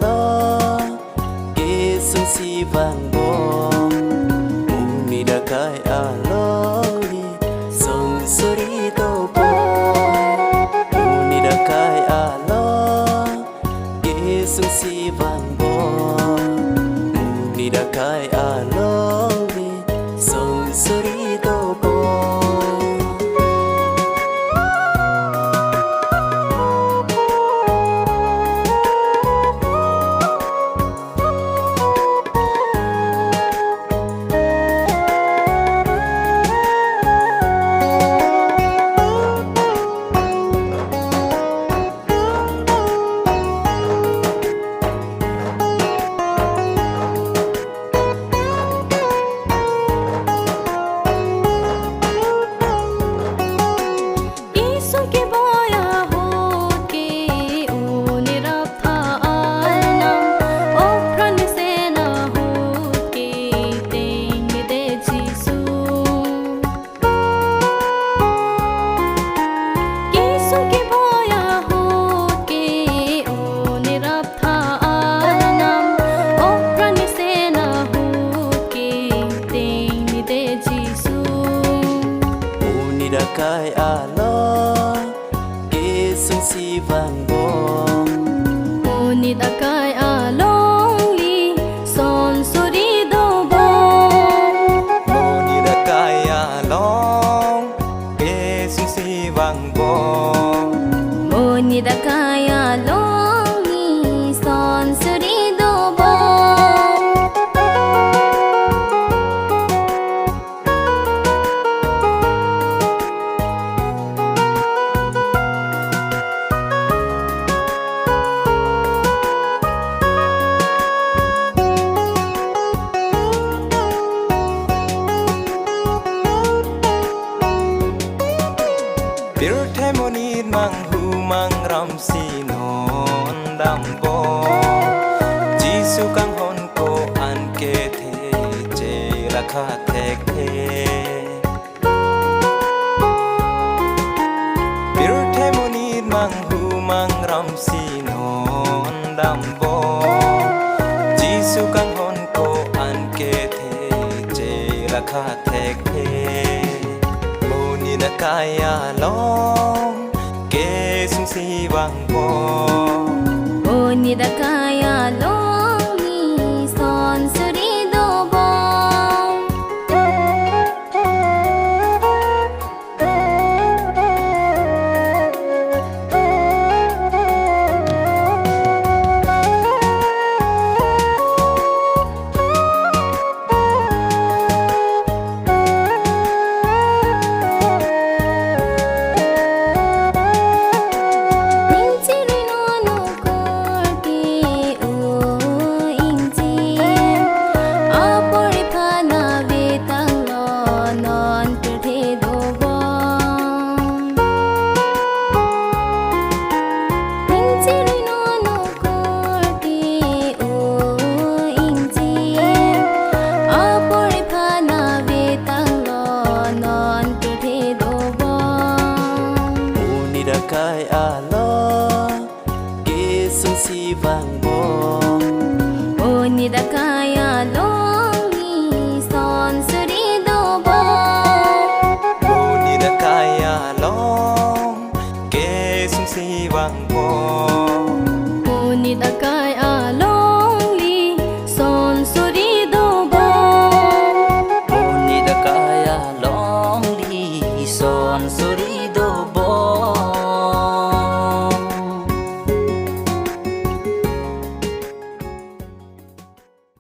lo ke sung si vang bo uni da kai lo song suri to bo uni da kai lo ke sung si vang bo uni da kai lo song suri to bo kai lo ke sung si vang bo uni da kai long li son suri do bo uni da kai long ke sung si vang bo uni da kai long li son suri do bo bir the monit mang hu mang ram si non dam bo jisu kang hon ko an ke the che rakha thek the bir the monit mang hu mang ram si non dam bo jisu kang hon ko an ke the che rakha thek the da kaya long ke sung si vang bo uni da kai long li son suri do bo kai lo ke sung si vang bo uni da kai